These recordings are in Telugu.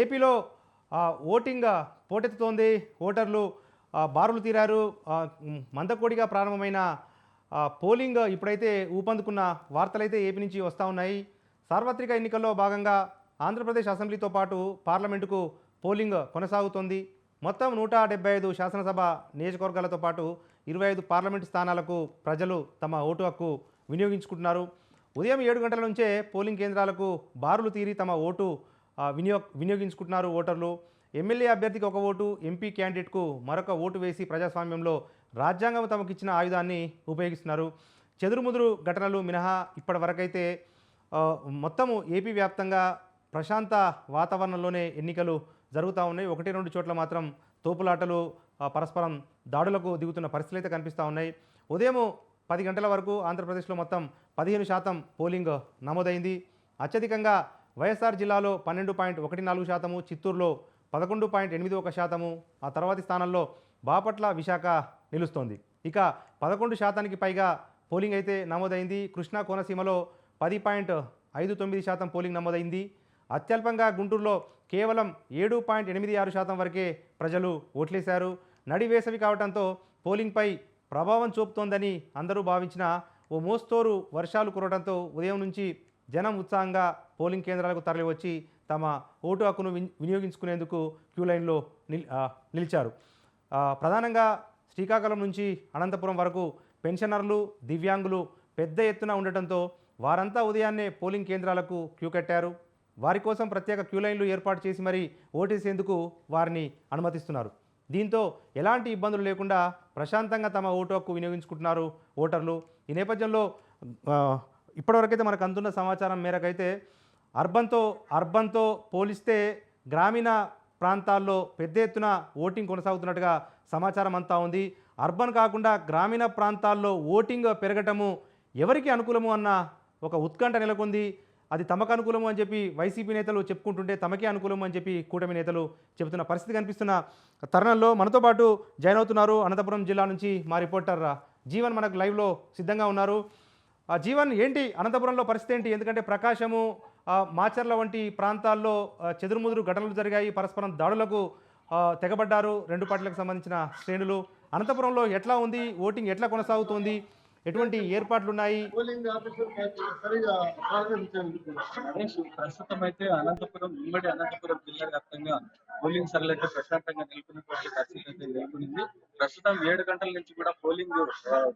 ఏపీలో ఓటింగ్ పోటెత్తుతోంది. ఓటర్లు బారులు తీరారు. మందకోడిగా ప్రారంభమైన పోలింగ్ ఇప్పుడైతే ఊపందుకున్న వార్తలైతే ఏపీ నుంచి వస్తూ ఉన్నాయి. సార్వత్రిక ఎన్నికల్లో భాగంగా ఆంధ్రప్రదేశ్ అసెంబ్లీతో పాటు పార్లమెంటుకు పోలింగ్ కొనసాగుతోంది. మొత్తం 175 శాసనసభ నియోజకవర్గాలతో పాటు 25 పార్లమెంటు స్థానాలకు ప్రజలు తమ ఓటు హక్కు వినియోగించుకుంటున్నారు. ఉదయం 7 గంటల నుంచే పోలింగ్ కేంద్రాలకు బారులు తీరి తమ ఓటు వినియోగించుకుంటున్నారు ఓటర్లు. ఎమ్మెల్యే అభ్యర్థికి ఒక ఓటు, ఎంపీ క్యాండిడేట్కు మరొక ఓటు వేసి ప్రజాస్వామ్యంలో రాజ్యాంగం తమకిచ్చిన ఆయుధాన్ని ఉపయోగిస్తున్నారు. చెదురుముదురు ఘటనలు మినహా ఇప్పటి వరకైతే మొత్తము ఏపీ వ్యాప్తంగా ప్రశాంత వాతావరణంలోనే ఎన్నికలు జరుగుతూ ఉన్నాయి. 1-2 చోట్ల మాత్రం తోపులాటలు, పరస్పరం దాడులకు దిగుతున్న పరిస్థితులు అయితే కనిపిస్తూ ఉన్నాయి. ఉదయం 10 గంటల వరకు ఆంధ్రప్రదేశ్లో మొత్తం 15% పోలింగ్ నమోదైంది. అత్యధికంగా వైఎస్ఆర్ జిల్లాలో 12.14%, చిత్తూరులో 11.81%, ఆ తర్వాతి స్థానంలో బాపట్ల, విశాఖ నిలుస్తోంది. ఇక 11% పైగా పోలింగ్ అయితే నమోదైంది. కృష్ణా కోనసీమలో 10.59% పోలింగ్ నమోదైంది. అత్యల్పంగా గుంటూరులో కేవలం 7.86% వరకే ప్రజలు ఓట్లేశారు. నడి వేసవి కావడంతో పోలింగ్పై ప్రభావం చూపుతోందని అందరూ భావించిన ఓ మోస్తరు వర్షాలు కురవడంతో ఉదయం నుంచి జనం ఉత్సాహంగా పోలింగ్ కేంద్రాలకు తరలివచ్చి తమ ఓటు హక్కును వినియోగించుకునేందుకు క్యూ లైన్లో నిలిచారు. ప్రధానంగా శ్రీకాకుళం నుంచి అనంతపురం వరకు పెన్షనర్లు, దివ్యాంగులు పెద్ద ఎత్తున ఉండటంతో వారంతా ఉదయాన్నే పోలింగ్ కేంద్రాలకు క్యూ కట్టారు. వారి కోసం ప్రత్యేక క్యూ లైన్లు ఏర్పాటు చేసి మరీ ఓటేసేందుకు వారిని అనుమతిస్తున్నారు. దీంతో ఎలాంటి ఇబ్బందులు లేకుండా ప్రశాంతంగా తమ ఓటు హక్కు వినియోగించుకుంటున్నారు ఓటర్లు. ఈ నేపథ్యంలో ఇప్పటివరకైతే మనకు అందుతున్న సమాచారం మేరకైతే అర్బన్తో పోలిస్తే గ్రామీణ ప్రాంతాల్లో పెద్ద ఎత్తున ఓటింగ్ కొనసాగుతున్నట్టుగా సమాచారం అంతా ఉంది. అర్బన్ కాకుండా గ్రామీణ ప్రాంతాల్లో ఓటింగ్ పెరగటము ఎవరికి అనుకూలము అన్న ఒక ఉత్కంఠ నెలకొంది. అది తమకు అనుకూలము అని చెప్పి వైసీపీ నేతలు చెప్పుకుంటుంటే తమకే అనుకూలము అని చెప్పి కూటమి నేతలు చెబుతున్న పరిస్థితి కనిపిస్తున్న తరుణంలో మనతో పాటు జాయిన్ అవుతున్నారు అనంతపురం జిల్లా నుంచి మా రిపోర్టర్ జీవన్ మనకు లైవ్లో సిద్ధంగా ఉన్నారు. జీవన్, ఏంటి అనంతపురంలో పరిస్థితి ఏంటి? ఎందుకంటే ప్రకాశము, మాచర్ల వంటి ప్రాంతాల్లో చెదురుముదురు ఘటనలు జరిగాయి. పరస్పరం దాడులకు తెగబడ్డారు రెండు పార్టీలకు సంబంధించిన శ్రేణులు. అనంతపురంలో ఎట్లా ఉంది? ఓటింగ్ ఎట్లా కొనసాగుతోంది? ఎటువంటి ఏర్పాట్లు ఉన్నాయి? ప్రస్తుతం అయితే ఉమ్మడి అనంతపురం జిల్లా వ్యాప్తంగా పోలింగ్ సరళైతే ప్రశాంతంగా నెలకొన్నటువంటి పరిస్థితి అయితే నెలకొనింది. ప్రస్తుతం 7 గంటల నుంచి కూడా పోలింగ్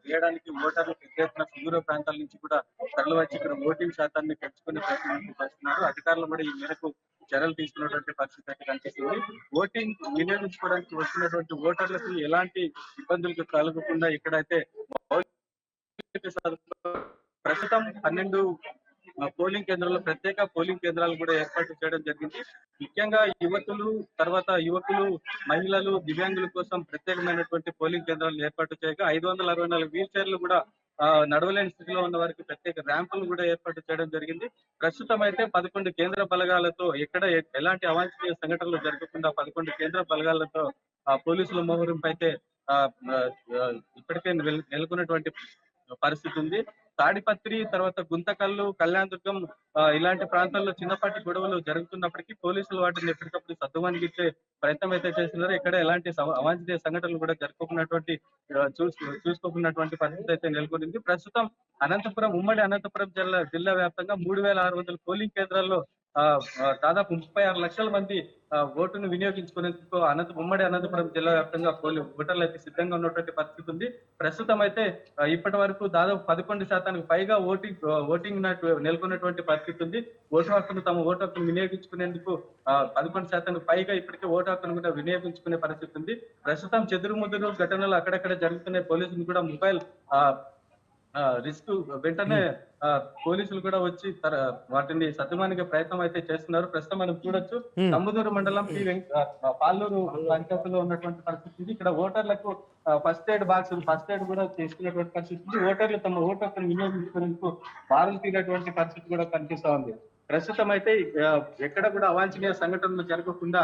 వేయడానికి ఓటర్లు పెద్ద ఎత్తున సుదూర ప్రాంతాల నుంచి కూడా తరలివచ్చి ఇక్కడ ఓటింగ్ శాతాన్ని పెంచుకునే ప్రయత్నం చేస్తున్నారు. అధికారులు కూడా ఈ మేరకు చర్యలు తీసుకున్నటువంటి పరిస్థితి అయితే కనిపిస్తుంది. ఓటింగ్ వినియోగించుకోవడానికి వచ్చినటువంటి ఓటర్లకు ఎలాంటి ఇబ్బందులకు కలగకుండా ఇక్కడైతే ప్రస్తుతం 12 పోలింగ్ కేంద్రాల్లో ప్రత్యేక పోలింగ్ కేంద్రాలు కూడా ఏర్పాటు చేయడం జరిగింది. ముఖ్యంగా యువకులు, మహిళలు, దివ్యాంగుల కోసం ప్రత్యేకమైనటువంటి పోలింగ్ కేంద్రాలు ఏర్పాటు చేయగా 564 వీల్ చైర్లు కూడా నడవలేని స్థితిలో ఉన్న వారికి ప్రత్యేక ర్యాంపులు కూడా ఏర్పాటు చేయడం జరిగింది. ప్రస్తుతం అయితే 11 కేంద్ర బలగాలతో ఎలాంటి అవాంఛనీయ సంఘటనలు జరగకుండా 11 కేంద్ర బలగాలతో పోలీసుల మోహరింపు అయితే ఇప్పటికే నెలకొన్నటువంటి పరిస్థితి ఉంది. తాడిపత్రి, తర్వాత గుంతకల్లు, కళ్యాణదుర్గం ఇలాంటి ప్రాంతాల్లో చిన్నపాటి గొడవలు జరుగుతున్నప్పటికీ పోలీసులు వాటిని ఎప్పటికప్పుడు సద్దుమణిగించే ప్రయత్నం అయితే చేస్తున్నారు. ఇక్కడ ఎలాంటి అవాంఛనీయ సంఘటనలు కూడా చూసుకోకున్నటువంటి పరిస్థితి అయితే నెలకొనింది. ప్రస్తుతం ఉమ్మడి అనంతపురం జిల్లా వ్యాప్తంగా 3600 పోలింగ్ కేంద్రాల్లో దాదాపు 36 లక్షల మంది ఓటును వినియోగించుకునేందుకు ఉమ్మడి అనంతపురం జిల్లా వ్యాప్తంగా ఓటర్లు అయితే సిద్ధంగా ఉన్నటువంటి పరిస్థితి ఉంది. ప్రస్తుతం అయితే ఇప్పటి వరకు దాదాపు 11% పైగా ఓటింగ్ నెలకొన్నటువంటి పరిస్థితి ఉంది. తమ ఓటు హక్కును వినియోగించుకునేందుకు 11% పైగా ఇప్పటికే ఓటు హక్కును కూడా వినియోగించుకునే పరిస్థితి ఉంది. ప్రస్తుతం చెదురుముదురు ఘటనలు అక్కడక్కడ జరుగుతున్నాయి. పోలీసులు కూడా మొబైల్ రిస్క్ వెంటనే పోలీసులు కూడా వచ్చి వాటిని సద్దుమణిగే ప్రయత్నం అయితే చేస్తున్నారు. ప్రస్తుతం మనం చూడొచ్చు కంబదూరు మండలం పాలూరు పంచాయతీలో ఉన్నటువంటి పరిస్థితి. ఇక్కడ ఓటర్లకు ఫస్ట్ ఎయిడ్ కూడా తీసుకున్నటువంటి పరిస్థితి. ఓటర్లు తమ ఓటు హక్కును వినియోగించుకునేందుకు బారులు తీరేటువంటి పరిస్థితి కూడా కనిపిస్తా ఉంది. ప్రస్తుతం అయితే ఎక్కడ కూడా అవాంఛనీయ సంఘటనలు జరగకుండా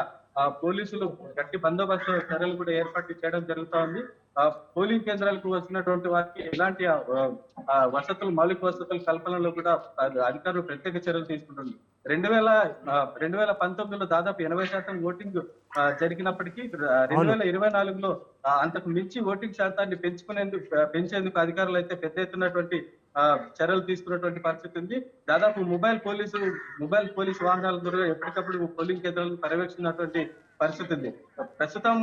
పోలీసులు గట్టి బందోబస్తు చర్యలు కూడా ఏర్పాటు చేయడం జరుగుతా ఉంది. పోలింగ్ కేంద్రాలకు వచ్చినటువంటి వారికి ఎలాంటి వసతులు, మౌలిక వసతుల కల్పనలో కూడా అధికారులు ప్రత్యేక చర్యలు తీసుకుంటుంది. 2019లో దాదాపు 80% ఓటింగ్ జరిగినప్పటికీ 2024లో అంతకు మించి ఓటింగ్ శాతాన్ని పెంచేందుకు అధికారులు అయితే పెద్ద ఎత్తున్నటువంటి చర్యలు తీసుకున్నటువంటి పరిస్థితి ఉంది. దాదాపు మొబైల్ పోలీసు వాహనాల ద్వారా ఎప్పటికప్పుడు పోలింగ్ కేంద్రాలను పర్యవేక్షించినటువంటి పరిస్థితి ఉంది. ప్రస్తుతం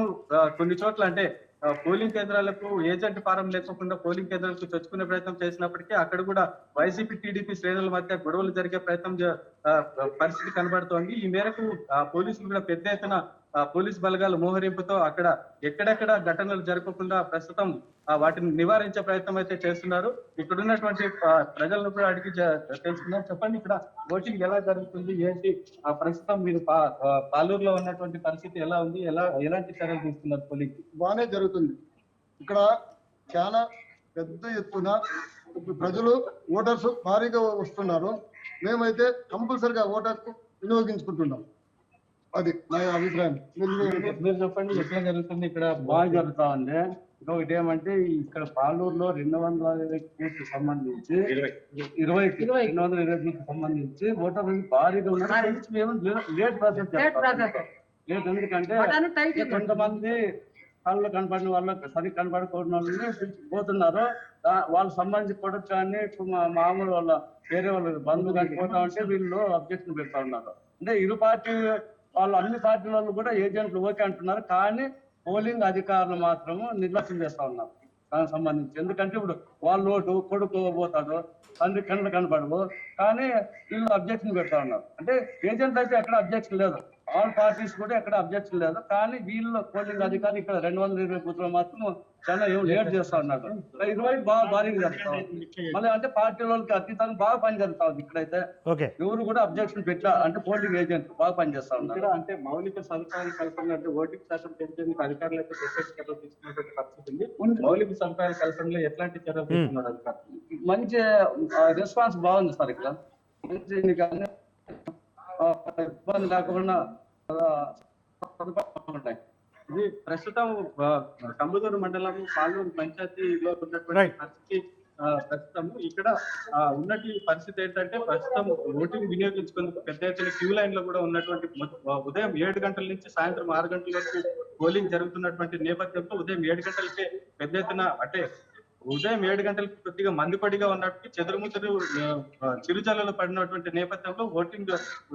కొన్ని చోట్ల అంటే పోలింగ్ కేంద్రాలకు ఏజెంట్ ఫారం లేకుండా పోలింగ్ కేంద్రాలకు చొచ్చుకునే ప్రయత్నం చేసినప్పటికీ అక్కడ కూడా వైసీపీ టీడీపీ శ్రేణుల మధ్య గొడవలు జరిగే పరిస్థితి కనబడుతోంది. ఈ మేరకు పోలీసులు కూడా పెద్ద ఎత్తున పోలీస్ బలగాల మోహరింపుతో అక్కడ ఎక్కడెక్కడ ఘటనలు జరగకుండా ప్రస్తుతం వాటిని నివారించే ప్రయత్నం అయితే చేస్తున్నారు. ఇక్కడ ఉన్నటువంటి ప్రజలను కూడా అడిగి తెలుసుకున్నారు. చెప్పండి, ఇక్కడ ఓటింగ్ ఎలా జరుగుతుంది, ఏంటి ప్రస్తుతం మీరు పాలూరులో ఉన్నటువంటి పరిస్థితి ఎలా ఉంది, ఎలాంటి చర్యలు తీసుకున్నారు? పోలింగ్ బాగానే జరుగుతుంది. ఇక్కడ చాలా పెద్ద ఎత్తున ప్రజలు ఓటర్స్ భారీగా వస్తున్నారు. మేమైతే కంపల్సరిగా ఓటర్స్ వినియోగించుకుంటున్నాం. అది నా అభిప్రాయం. మీరు చెప్పండి, ఎట్లా జరుగుతుంది? ఇక్కడ బాగా జరుగుతా ఉంది. ఇంకొకటి ఏమంటే ఇక్కడ పాలూరులో 220 బూత్ సంబంధించి 220 బూత్ సంబంధించి ఓటర్లు భారీగా ఉన్నారు. లేట్ ప్రాసెస్ లేదు. ఎందుకంటే కొంతమంది కళ్ళు కనపడిన వాళ్ళకి సరిగ్గా కనపడకూడని వాళ్ళని పోతున్నారు. వాళ్ళకి సంబంధించి కూడా కానీ మామూలు వాళ్ళ వేరే వాళ్ళు బంధువు కానీ పోతా ఉంటే వీళ్ళు అబ్జెక్షన్ పెడతా ఉన్నారు. అంటే ఇరు పార్టీ వాళ్ళు అన్ని పార్టీల వాళ్ళు కూడా ఏజెంట్లు ఓకే అంటున్నారు, కానీ పోలింగ్ అధికారులు మాత్రము నిర్లక్ష్యం చేస్తా ఉన్నారు దానికి సంబంధించి. ఎందుకంటే ఇప్పుడు వాళ్ళు ఓటు కొడుకు పోతాడు, తండ్రి కళ్ళు కనపడవు, కానీ వీళ్ళు అబ్జెక్షన్ పెడతా ఉన్నారు. అంటే ఏజెంట్ అయితే ఎక్కడ అబ్జెక్షన్ లేదు, ఆల్ పార్టీస్ కూడా ఎక్కడ అబ్జెక్షన్ లేదు, కానీ వీళ్ళు పోలింగ్ అధికారులు ఇక్కడ 220 బూత్లో మాత్రం చాలా ఏం లేట్ చేస్తా ఉన్నారు. 20 బాగా భారీగా జరుగుతా ఉంది. మళ్ళీ అంటే పార్టీ వాళ్ళకి అతీతంగా బాగా పని జరుగుతా ఉంది. ఇక్కడైతే ఎవరు కూడా అబ్జెక్షన్ పెట్టా, అంటే పోలింగ్ ఏజెంట్ బాగా పని చేస్తా ఉన్నారు. అంటే మౌలిక సదుపాయాలు కల్పన, అంటే ఓటింగ్ శాతం పెంచేందుకు అధికారులు అయితే ప్రత్యేక చర్యలు తీసుకున్నటువంటి పరిస్థితి ఉంది. మౌలిక సదుపాయాల కల్పనలో ఎట్లాంటి చర్యలు తీసుకున్నారు అధికారులు? మంచి రెస్పాన్స్ బాగుంది సార్. ఇక్కడ మంచి ఇబ్బంది లేకుండా ఉంటాయి. ఇది ప్రస్తుతం కంబదూరు మండలం పాలూరు పంచాయతీలో ఉన్నటువంటి పరిస్థితి. ప్రస్తుతం ఇక్కడ ఉన్నటి పరిస్థితి ఏంటంటే ప్రస్తుతం ఓటింగ్ వినియోగించుకునేందుకు పెద్ద ఎత్తున క్యూ లైన్ లో కూడా ఉన్నటువంటి ఉదయం 7 గంటల నుంచి సాయంత్రం 6 గంటల వరకు పోలింగ్ జరుగుతున్నటువంటి నేపథ్యంలో ఉదయం 7 గంటలకే పెద్ద ఎత్తున అంటే ఉదయం 7 గంటలకు కొద్దిగా మందుపడిగా ఉన్నప్పటికీ చెదురుముదురు చిరుజల్లులు పడినటువంటి నేపథ్యంలో ఓటింగ్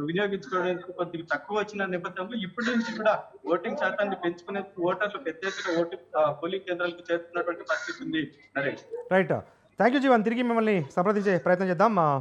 వినియోగించుకోవడానికి కొద్దిగా తక్కువ వచ్చిన నేపథ్యంలో ఇప్పటి నుంచి కూడా ఓటింగ్ శాతాన్ని పెంచుకునేందుకు ఓటర్లు పెద్ద ఎత్తున పోలింగ్ కేంద్రాలకు చేరుతున్నటువంటి పరిస్థితి ఉంది. Naresh, right. Thank you Jeevan. తిరిగి మిమ్మల్ని సంప్రదించే ప్రయత్నం చేద్దాం.